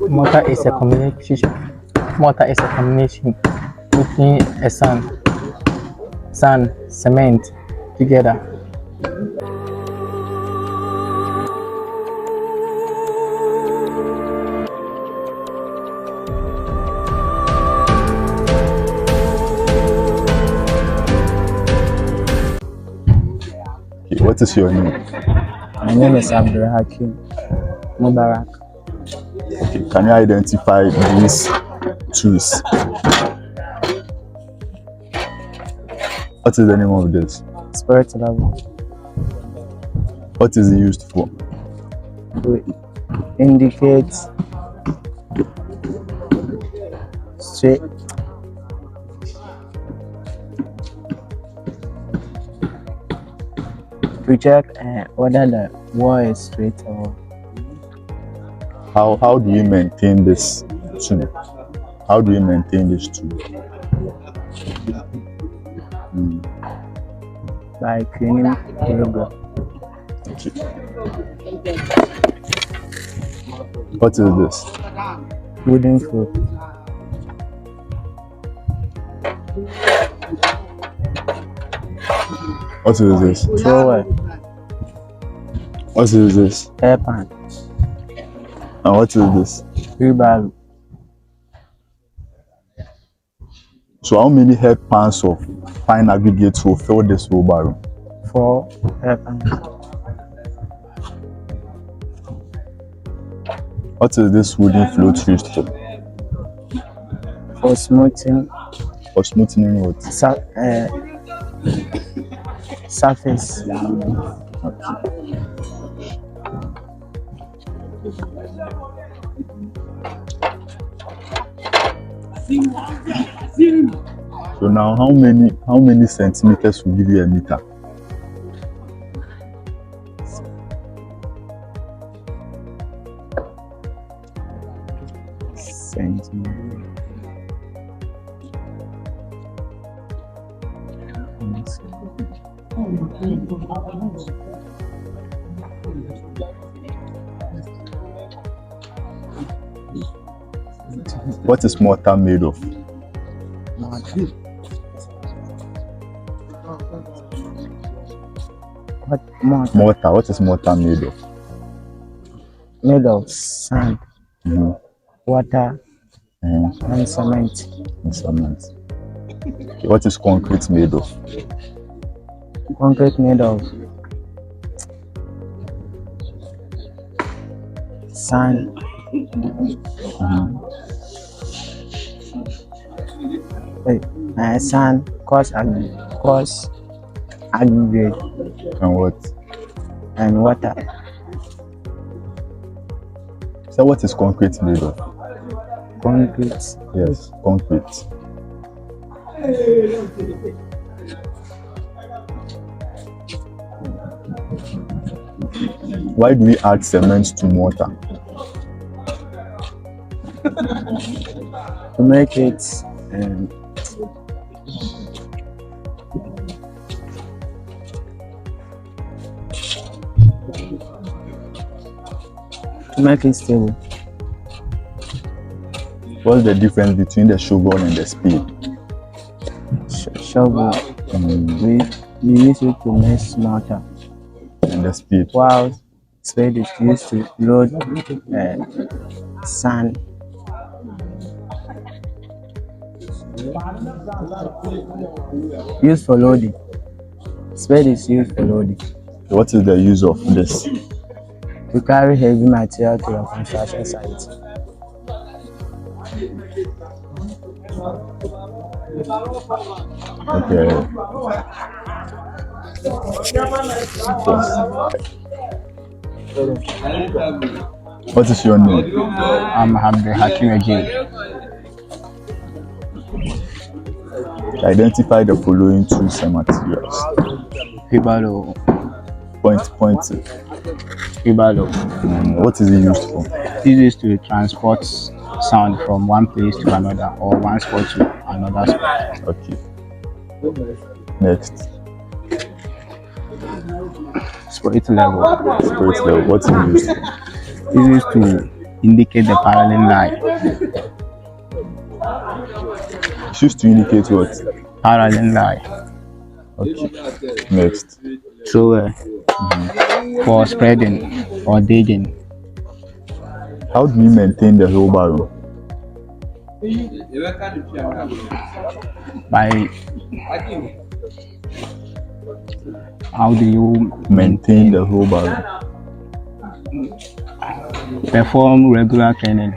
Mortar is a combination. Mortar is a combination between a sand, cement together. Okay, what is your name? My name is Abdul Hakim Mubarak. Okay, can you identify these tools? What is the name of this? Spirit level. What is it used for? To indicate straight. To check whether the wall is straight or. How do you maintain this tool? How do you maintain this tool? By cleaning the Okay. What is this? wooden floor. What is this? Trowel. What is this? Air pan. And what is this? Wheelbarrow. So how many head pans of fine aggregates will fill this wheelbarrow? 4 air pans. What is this wooden float used for? For smoothing For smoothing what? surface. So now how many centimeters will give you a meter? Centimeter. What is mortar made of? What mortar? Mortar. What is mortar made of? Made of sand, water, Mm-hmm. and cement. And cement. Okay. What is concrete made of? Concrete made of sand, sand, coarse aggregate, And what? and water. So what is concrete made of? Concrete. Yes, concrete. Why do we add cement to mortar? To make it stable. What's the difference between the shovel and the spade? Shovel. We use it to make mortar, And the spade? while spade is used to load sand. Used for loading. Spade is used for loading. What is the use of this? To carry heavy material to your construction site. Okay. What is your name? I'm Abdul Hakim again. Identify the following tools and materials. Wheelbarrow. Point. Wheelbarrow. What is it used for? This is to transport sand from one place to another, or one spot to another spot. Okay. Next. Spirit level. Spirit level. What is it used for? This is to indicate the parallel line. It's used to indicate what? Parallel line. Okay. Next. So for spreading or digging, How do we maintain the wheelbarrow? by how do you Maintain the wheelbarrow. perform regular cleaning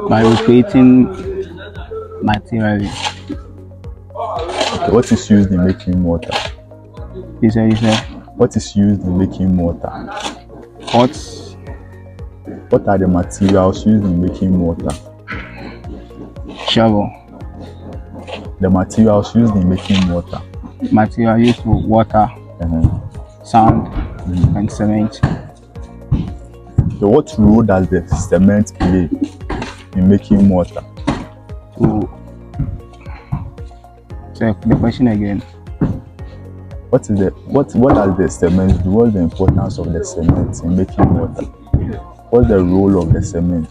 by rotating materially. Okay, what is used in making mortar? You said What is used in making mortar? what are the materials used in making mortar? shovel, The materials used in making mortar. material used for water, sand, and cement. So what role does the cement play in making mortar? So the question again. What does the cement do? What's the importance of the cement in making mortar? What's the role of the cement?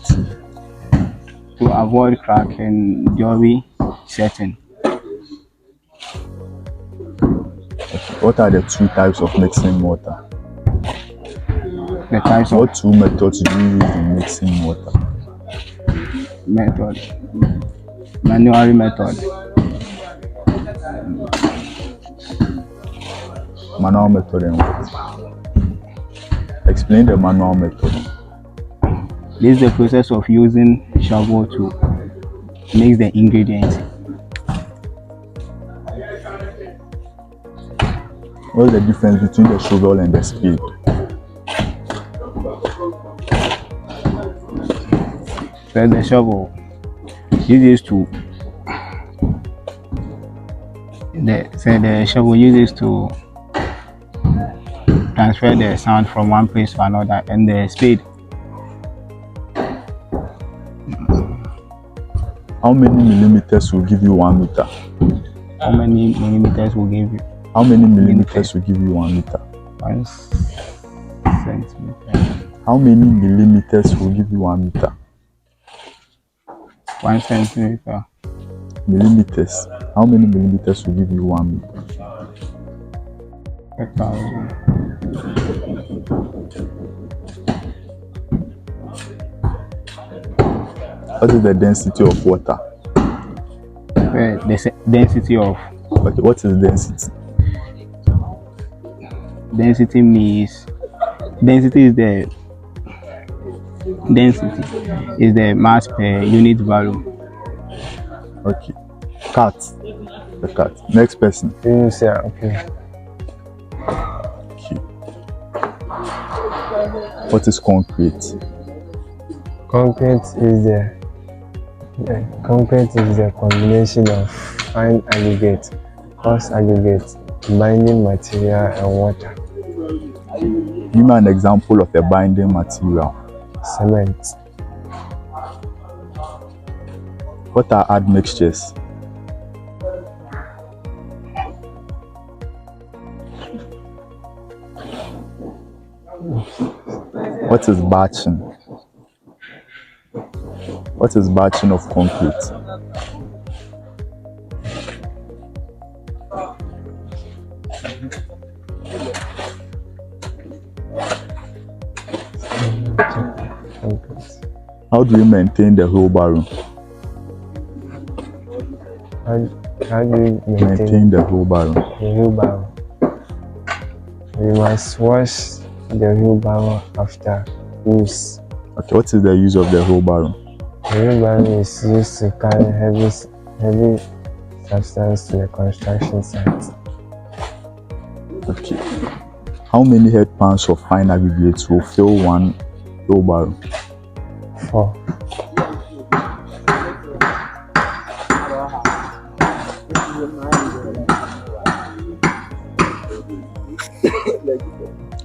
To avoid crack and during setting. What are the two types of mixing mortar? The types What two methods do you use in mixing mortar? Manual method. Manual method and what? Explain the manual method. This is the process of using shovel to mix the ingredients. What's the difference between the shovel and the spade? So the shovel uses to transfer the sand from one place to another, and the spade. How many millimeters will give you 1 meter? How many millimeters will give you? How many millimeters will give you 1 meter? 1 centimeter. How many millimeters will give you 1 meter? 1 centimeter. Millimeters. How many millimeters will give you 1 meter? 1,000. What is the density of water? The density of. Okay, what is density? Density means density is the mass per unit value. Okay. The cat. Next person. Okay. Okay. What is concrete? Concrete is the combination of fine aggregate, coarse aggregate, binding material, and water. Give me an example of a binding material. Cement. What are admixtures? What is batching? What is batching of concrete? How do you maintain the wheelbarrow? How do you maintain the wheelbarrow? The wheelbarrow. We must wash the wheelbarrow after use. Okay, what is the use of the wheelbarrow? The wheelbarrow is used to carry heavy substance to the construction site. Okay. How many head pounds of fine aggregates will fill one wheelbarrow? 4.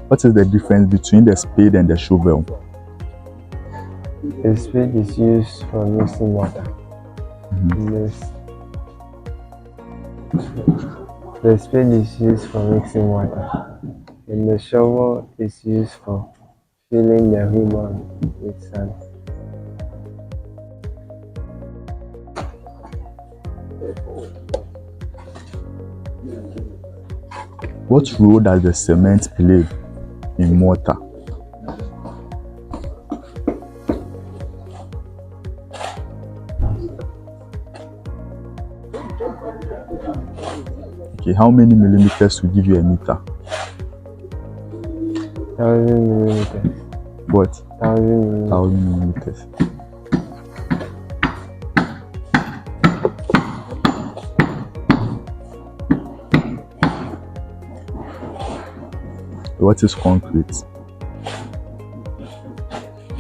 What is the difference between the spade and the shovel? The spade is used for mixing water. The spade is used for mixing water, and the shovel is used for filling the ribbon with sand. What role does the cement play in mortar? Okay, how many millimeters will give you a meter? 1,000 millimeters. What? 1,000 millimeters. 1,000 millimeters. What is concrete?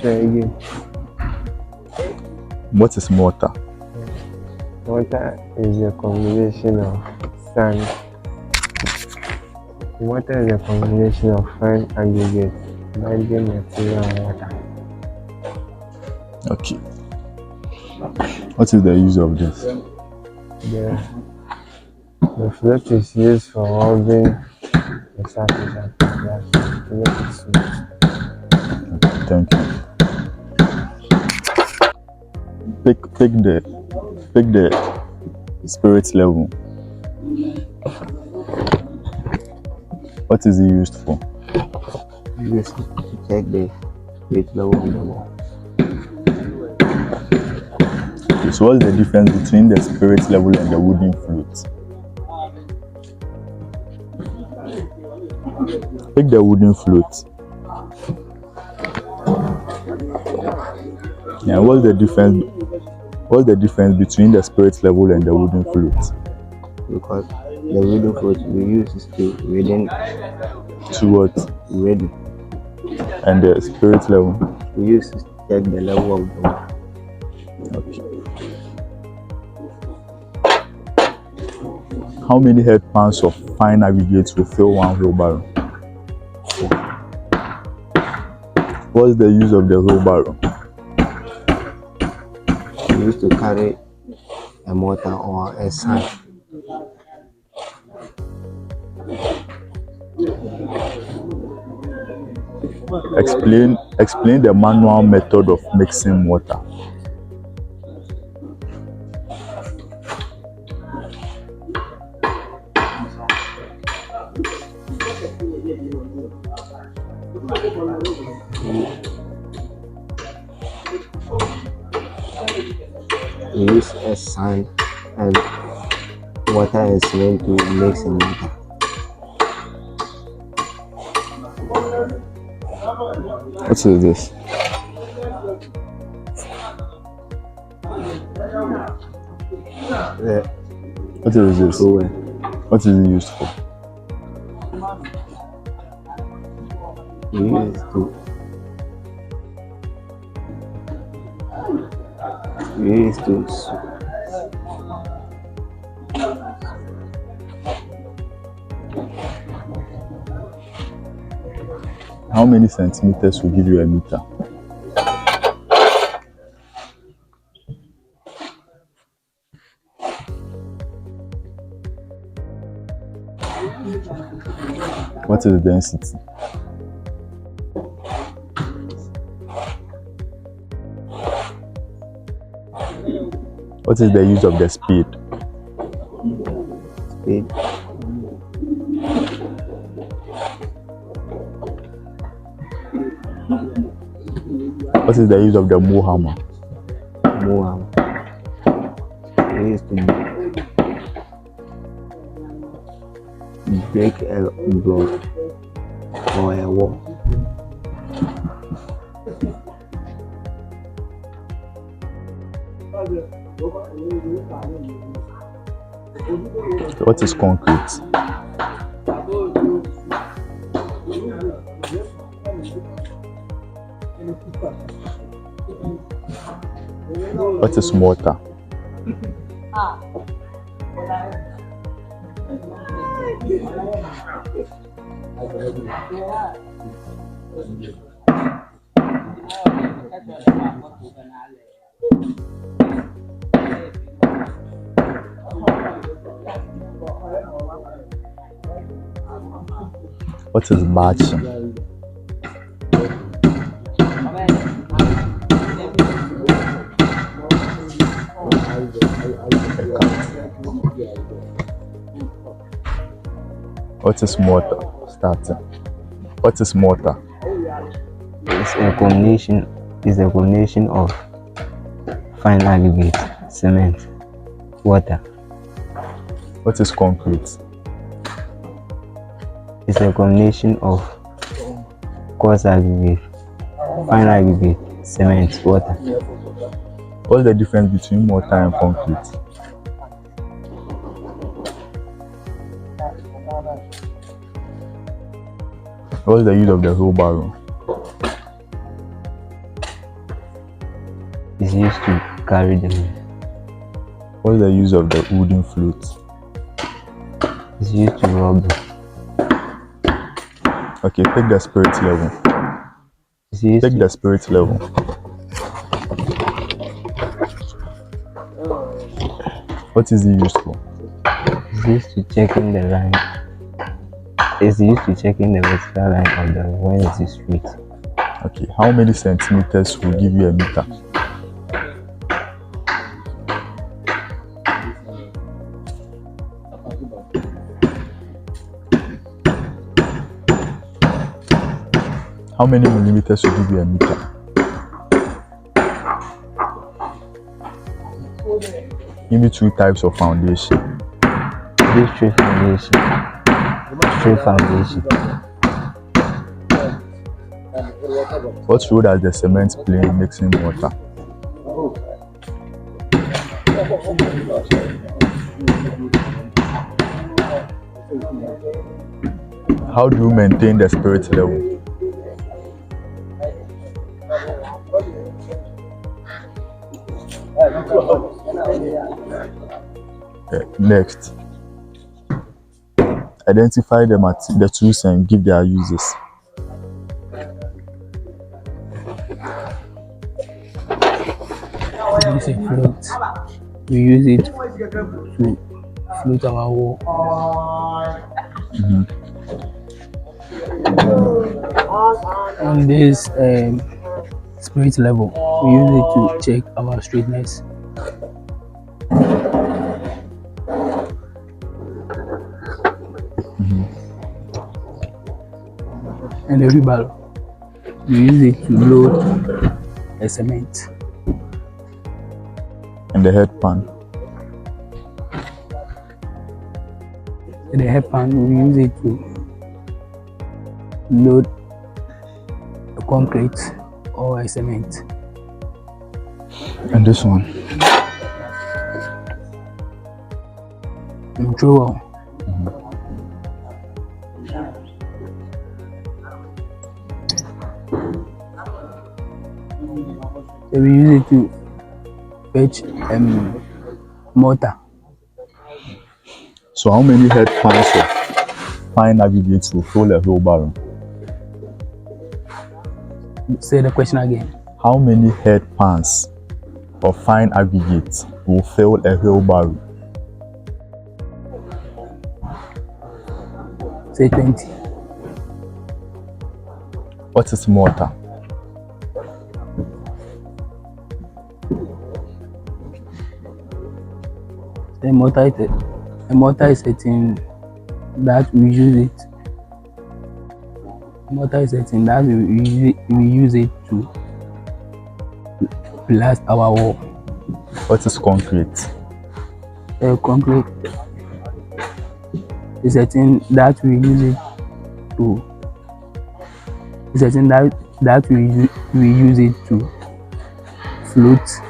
Say again. What is mortar? Mortar is a combination of sand. Mortar is a combination of fine aggregate, binding material, and water. Okay. What is the use of this? The float is used for rubbing the surface of the glass to make it smooth. Thank you. Pick the spirit level. What is it used for? Used to check the spirit level on the wall. Okay, so what's the difference between the spirit level and the wooden float? Pick the wooden float. Yeah, what's the difference? What's the difference between the spirit level and the wooden float? Because the wooden float we use is to reading To what? ready. And the spirit level? We use to check the level of the water. Okay. How many head pounds of fine aggregates will fill one wheelbarrow? What's the use of the wheelbarrow? We used to carry a mortar or a sand. Explain the manual method of mixing mortar. We use a sand and water and cement to mix a mortar. What is this? What is this? Trowel. What is it used for? We use to How many centimeters will give you a meter? What is the density? What is the use of the spade? spade. What is the use of the mow hammer? Moam. We used to break a block or a wall. What is concrete? What is mortar? What is batching? What is mortar? Starting. What is mortar? It's a combination. It's a combination of fine aggregate, cement, water. What is concrete? It's a combination of coarse aggregate, fine aggregate, cement, water. What's the difference between mortar and concrete? What's the use of the wheelbarrow? It's used to carry the maize. What's the use of the wooden flute? It's used to rub. Okay, take the spirit level. It's used Take to, the spirit level. What is it used for? it's used to checking the line. It's used to checking the vertical line of the when it is straight. Okay, how many centimeters will give you a meter? How many millimeters will give you a meter? Give me two types of foundation. This straight foundation. Straight foundation. What role does the cement play in mixing mortar? How do you maintain the spirit level? Next, identify the tools and give their uses. We use a float. We use it to float our wall. On this spirit level, we use it to check our straightness. And the wheelbarrow, we use it to load the cement. And the head pan. And the head pan, we use it to load a concrete or a cement. And this one. And trowel. So we use it to fetch mortar. So how many head pans of fine aggregates will fill a wheelbarrow? Say the question again. How many head pans of fine aggregates will fill a wheelbarrow? Say 20. What is mortar? A mortar is a thing that we use it. Mortar is a thing that we use it to blast our wall. What is concrete? Concrete is a thing that we use it to. It's a thing that we use it to float.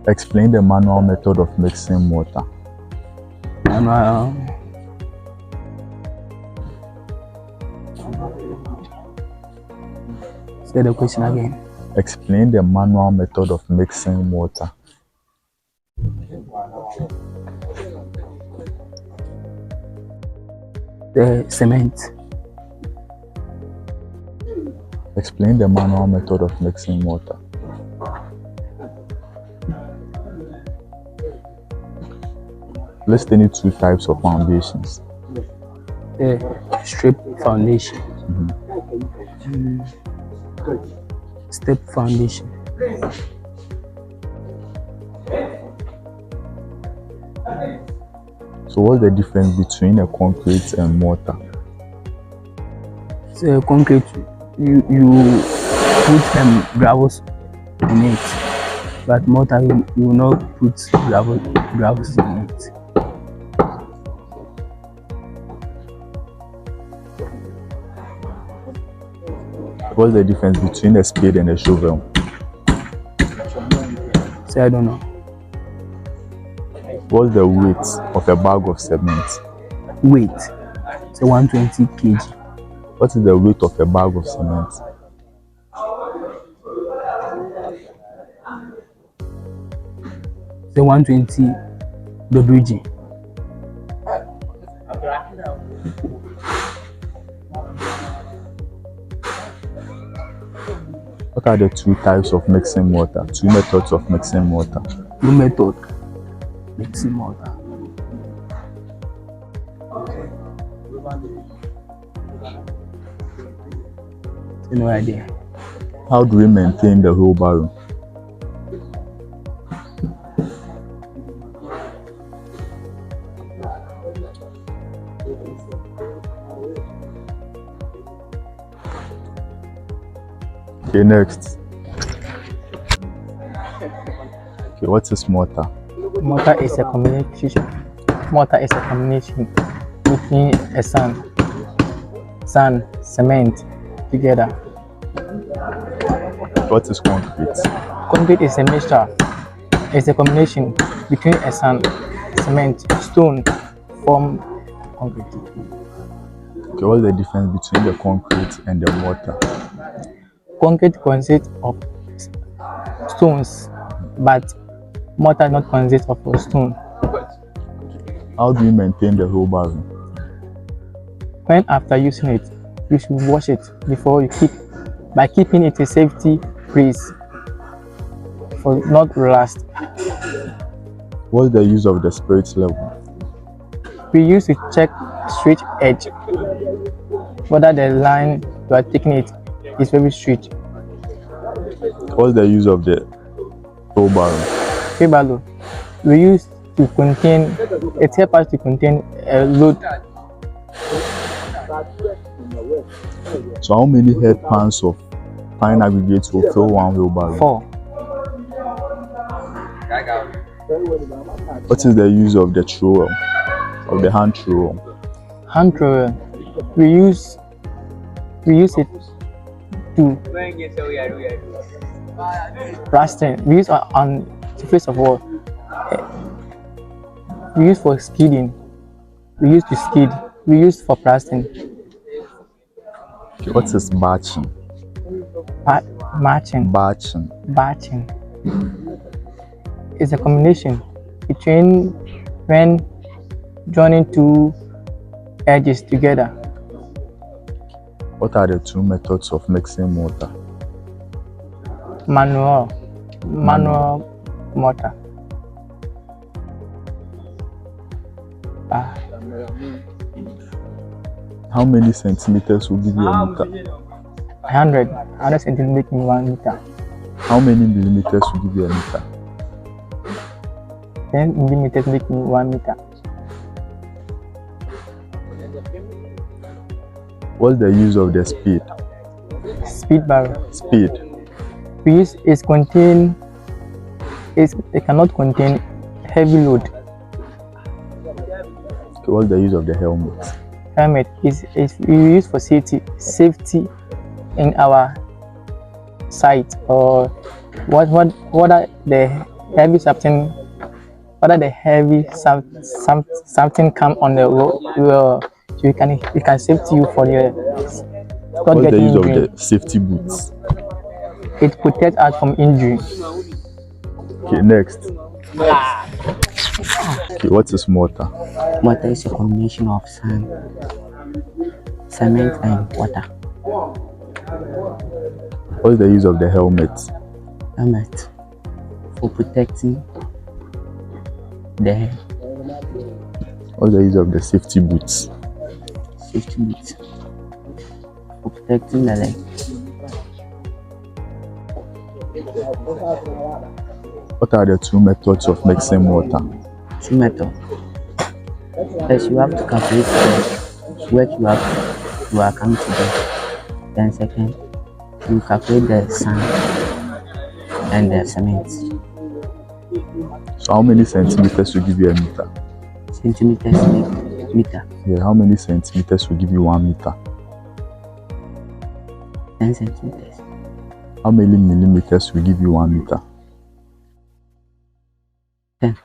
Explain the manual method of mixing mortar. Say the question again. Explain the manual method of mixing mortar. The cement. Explain the manual method of mixing mortar. List any two types of foundations. The strip foundation. Step foundation. So what's the difference between a concrete and mortar? So concrete, you put gravels in it, but mortar you will not put gravels in it. What's the difference between a spade and a shovel? So I don't know. What's the weight of a bag of cement? Weight, so 120 kg. What is the weight of a bag of cement? So 120 WG. What are the two types of mixing mortar? Two methods of mixing mortar. New method, mixing mortar. So no idea. How do we maintain the wheelbarrow? Okay, next. Okay, what is mortar? Mortar is a combination. Mortar is a combination between a sand, cement together. What is concrete? Concrete is a mixture. It's a combination between a sand, cement, stone form concrete. Okay, what's the difference between the concrete and the mortar? Concrete consists of stones, but mortar not consists of a stone. How do you maintain the wheelbarrow? When after using it, you should wash it before you keep. By keeping it a safety place for not rust. What's the use of the spirit level? We use to check straight edge, whether the line you are taking it is very straight. What's the use of the wheelbarrow? Wheelbarrow, we use to contain, it helps us to contain a load. So how many head pans of fine aggregates will fill one wheelbarrow? 4. What is the use of the trowel, of the hand trowel? Hand trowel, we use it to plastering. We use on surface of wall. We use for skidding. We use to skid. We use for plastering. Okay, what is batching? Batching is a combination between when joining two edges together. What are the two methods of mixing mortar? Manual mortar. How many centimeters will give you a meter? 100 centimeters making 1 meter. How many millimeters will give you a meter? 10 millimeters making 1 meter. What's the use of the spade? Speed barrel. Spade. We use it cannot contain heavy load. Okay, what's the use of the helmet? Helmet is we use for safety in our site, or what are the heavy something, whether the heavy something come on the road, so you can safety you for the What's the use of the safety boots? It protects us from injury. Okay, next. Okay, what is mortar? Mortar is a combination of sand, cement and water. What's the use of the helmet? Helmet for protecting the head. What's the use of the safety boots? Safety boots for protecting the leg. What are the two methods of mixing mortar? Two methods. First, you have to calculate the work you are coming to do. Then second, you calculate the sand and the cement. So how many centimeters will give you a meter? Centimeters meter. Yeah, how many centimeters will give you 1 meter? 10 centimeters. How many millimeters will give you 1 meter? 10.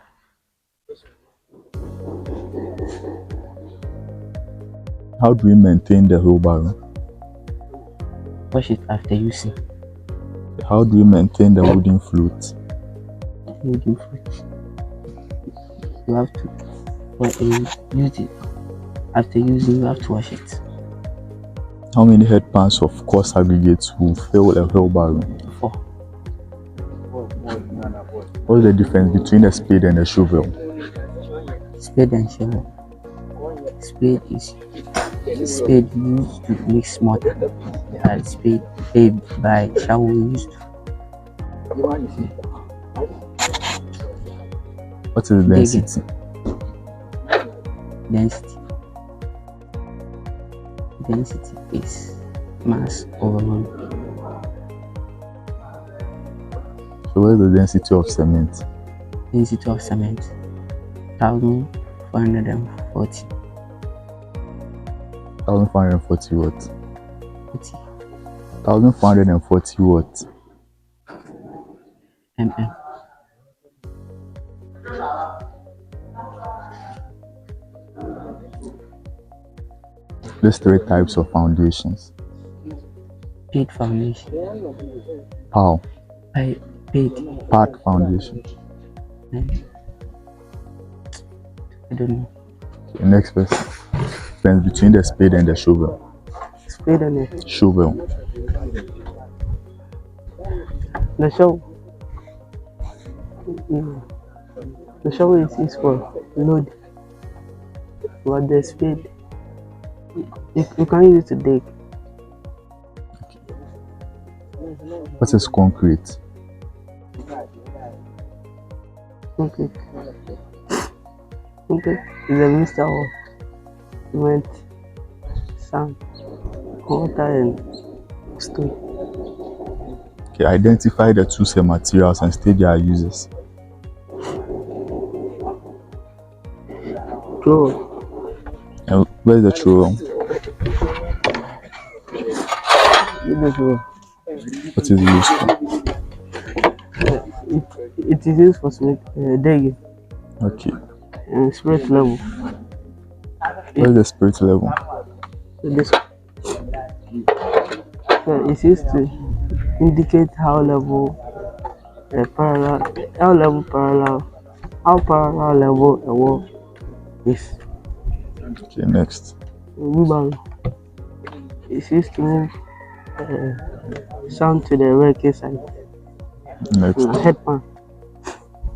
How do we maintain the wheelbarrow? Wash it after using. How do we maintain the wooden float? Wooden foot. You have to use it. After using, you have to wash it. How many headpans of coarse aggregates will fill a wheelbarrow? 4. What's the difference between a spade and a shovel? Spade and shovel. Spade used to mix mortar. Spade by shovel used to. What is the density? Density is mass over volume. So what is the density of cement? Density of cement 1440. 1440 what? 40 1440 what? mm. There's 3 types of foundations. Paid foundation. How? Paid. Part foundation. I don't know. The next person. Difference between the spade and the shovel. Spade and the Shovel. shovel. The shovel is used for load, but the spade you can use it to dig. What is concrete? Okay. Is a mixture of cement, sand, mortar, and stone. Okay, identify the 2 same materials and state their uses. True. And where's the trowel? What is it used for? It is used for digging Okay. and spirit level. Where's the spirit level? It's used to indicate how parallel level a wall is. Okay, next. Wheelbarrow. It's used to move sand to the working site. Next. Headpan.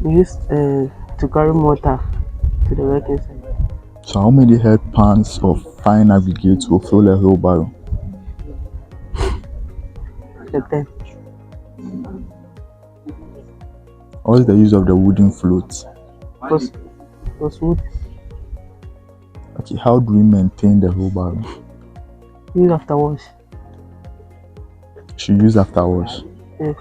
Used to carry mortar to the working site. So how many headpans of fine aggregates will fill a wheelbarrow? 10. What is the use of the wooden float? Was wood. Okay, how do we maintain the wheelbarrow? Use after wash. Should use after wash. Yes.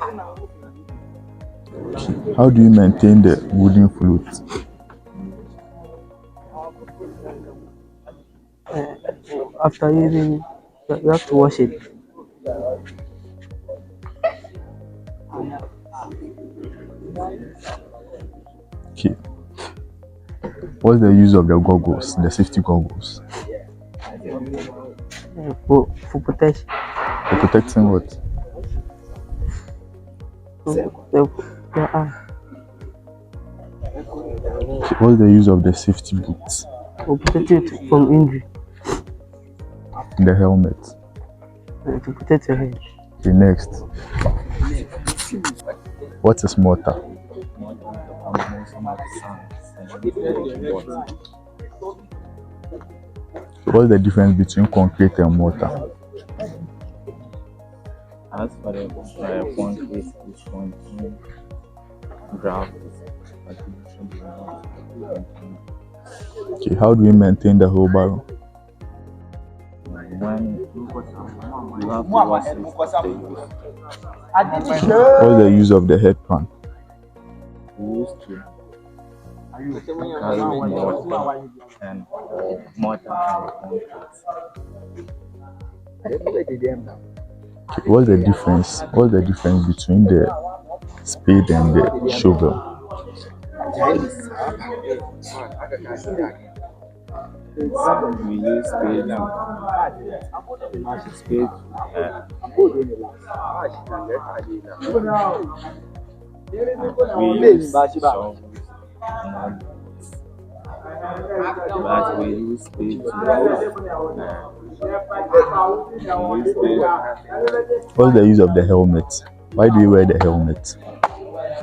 How do you maintain the wooden float? After using, you have to wash it. Okay. What's the use of the goggles, the safety goggles? For protection. For protecting what? Your eye. Okay, what's the use of the safety boots? For protect it from injury. The helmet. To protect your head. Okay, next. What is mortar? What's the difference between concrete and mortar? As for the concrete, which contain gravel, Okay, how do we maintain the wheelbarrow? When you have to wash it after use. What's the use of the head pan? We used to carry mortar and concrete. Okay, what's the difference? What's the difference between the spade and the shovel? We use spade we use shovels, not but we use spade What's the use of the helmet? Why do we wear the helmet?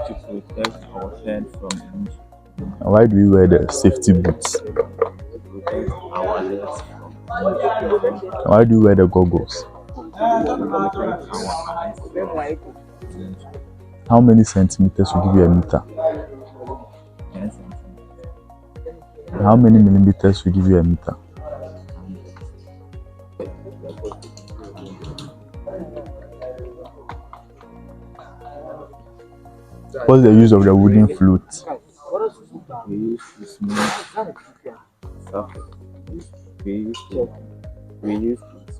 to protect our head from injury, And why do we wear the safety boots? to protect our legs from injury, And why do we wear the goggles? to protect our eyes from injury. How many centimeters will give you a meter? 10 centimeters. And how many millimeters will give you a meter? What's the use of the wooden flute? We use to smooth surface. We use to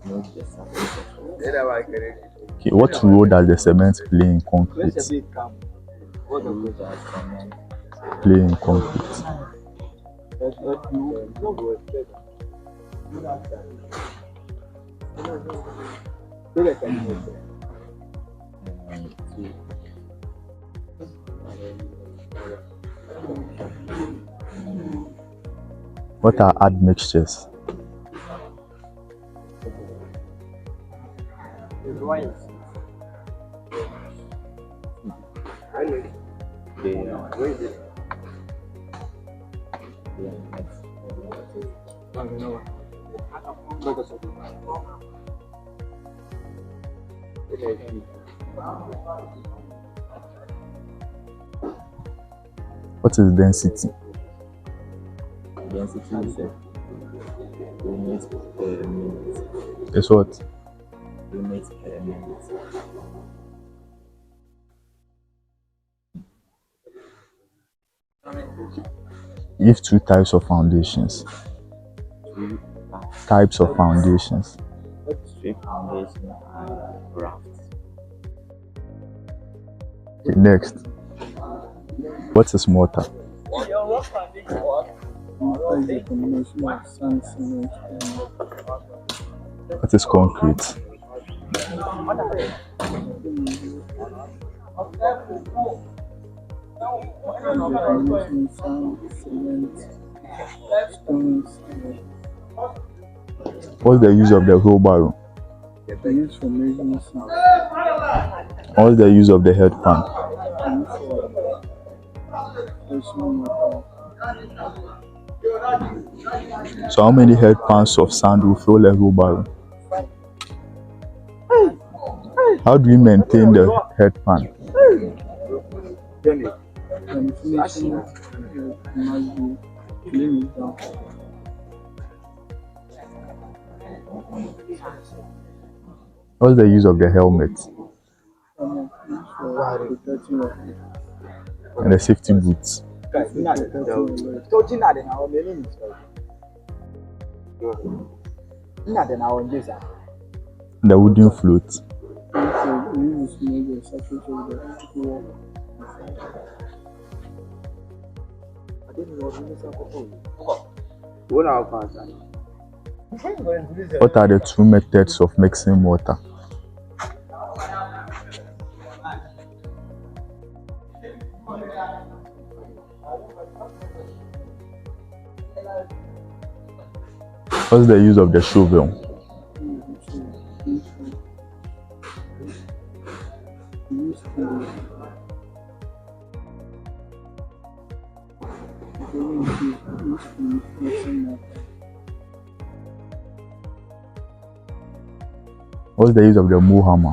smooth the surface of the Okay, what role does the cement play in concrete? road that cement. Play in concrete. To What are admixtures? they are next. What is density? Density is a unit per minute. It's what? Unit per minute. Give two types of foundations. Two Types of foundations. straight foundation and raft. Okay, next. What is mortar? What is concrete? What's the use of the wheelbarrow? What's the use of the head pan? So how many head pans of sand will fill a wheelbarrow? How do we maintain the head pan? What's the use of the helmet and the safety boots? The wooden float. What are the two methods of mixing mortar? What's the use of the shovel? What's the use of the mow hammer?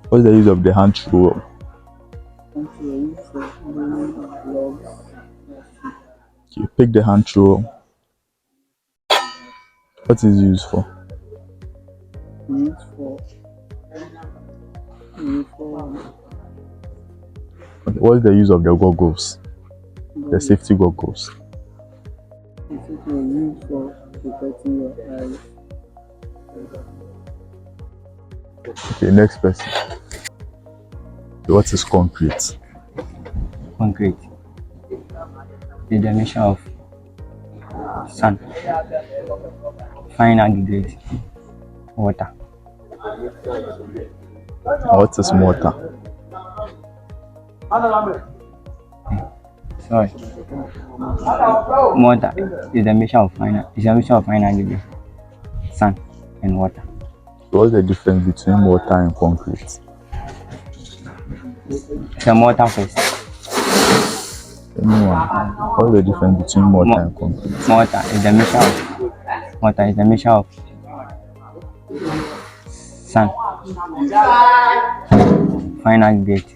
What's the use of the hand trowel? Okay, pick the hand thrower. What is it used for? Okay, what is the use of the goggles? The safety goggles. Okay, next person. What is concrete? Concrete is the mixture of sand, fine aggregate, water. What is mortar? Sorry. Mortar is the mixture of fine aggregate, sand, and water. What's the difference between mortar and concrete? It's a mortar first. Anyone? What's the difference between mortar and concrete? Mortar is the mixture of sand, fine aggregate,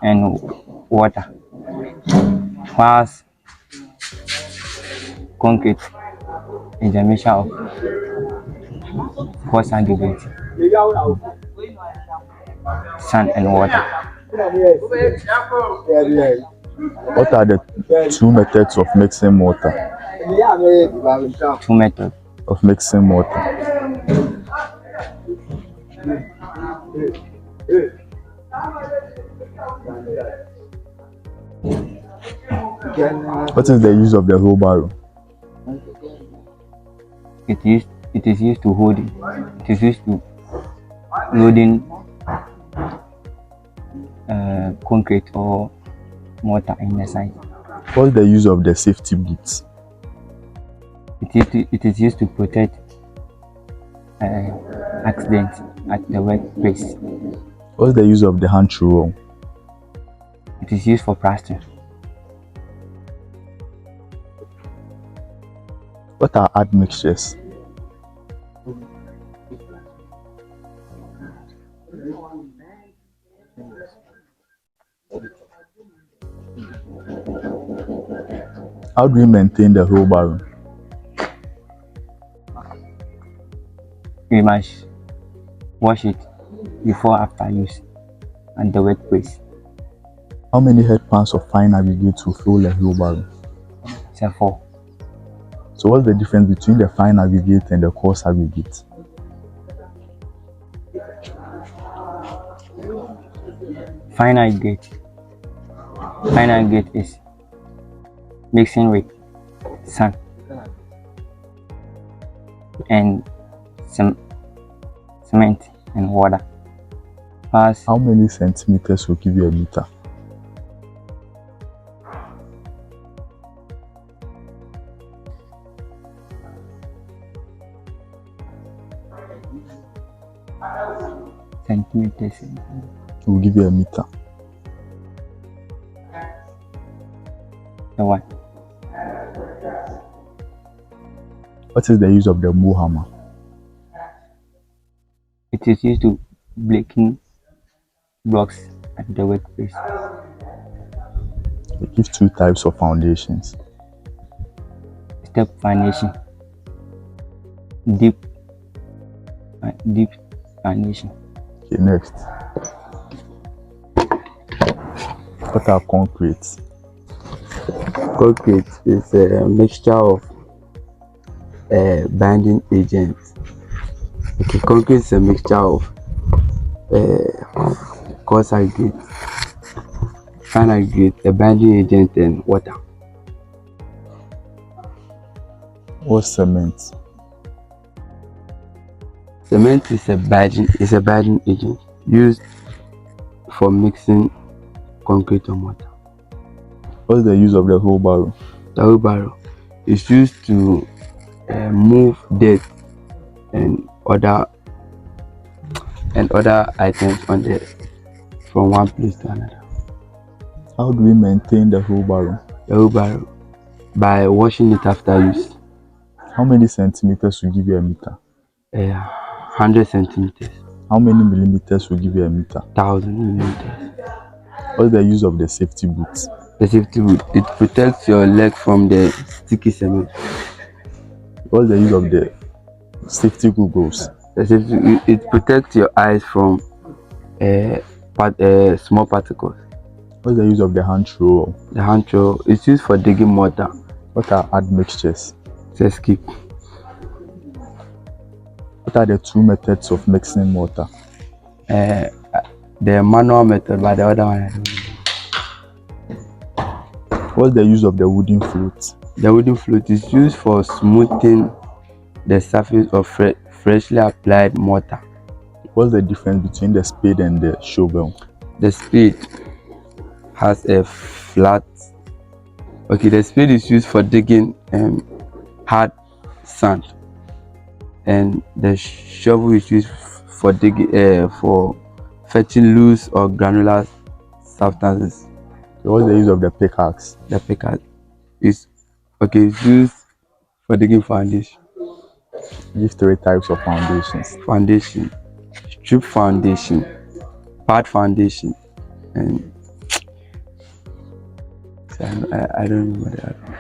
and water. Whilst concrete is a mixture of coarse aggregate, sand, and water. What are the two methods of mixing mortar? Two methods. Of mixing mortar. What is the use of the wheelbarrow? It is used to hold it. It is used to loading concrete or mortar in the site. What's the use of the safety boots? It is used to protect accidents at the workplace. What's the use of the hand thrower? It is used for plastering. What are admixtures? How do we maintain the wheelbarrow? We must wash it before after use at the workplace. How many head pans of fine aggregate to fill a wheelbarrow? It's a 4. So what's the difference between the fine aggregate and the coarse aggregate? Fine aggregate is mixing with sand and cement and water. How many centimeters will give you a meter? Centimeters Will give you a meter. the what? What is the use of the mow hammer? It is used to breaking blocks at the workplace. They give two types of foundations. Step foundation, deep foundation. Okay, next. What are concrete? Concrete is a mixture of binding agents. Okay, concrete is a mixture of coarse aggregate, fine aggregate, a binding agent, and water. What's cement? Cement is a binding agent used for mixing concrete or mortar. What's the use of the wheelbarrow? The wheelbarrow is used to move dirt and other items on the from one place to another. How do we maintain the wheelbarrow? The wheelbarrow by washing it after use. How many centimeters will give you a meter? 100 centimeters. How many millimeters will give you a meter? 1000 millimeters. What's the use of the safety boots? The safety boot, it protects your leg from the sticky cement. What's the use of the safety goggles? The safety, it protects your eyes from small particles. What's the use of the hand trowel? The hand trowel is used for digging mortar. What are admixtures? Let's skip. What are the two methods of mixing mortar? The manual method, but the other one I don't know. What's the use of the wooden float? The wooden float is used for smoothing the surface of freshly applied mortar. What's the difference between the spade and the shovel? The spade has a flat. Okay, the spade is used for digging hard sand, and the shovel is used for digging for fetching loose or granular substances. So what's the use of the pickaxe? The pickaxe is it's used for digging foundation. Give 3 types of foundations. Foundation, strip foundation, pad foundation, and I don't know what the other one.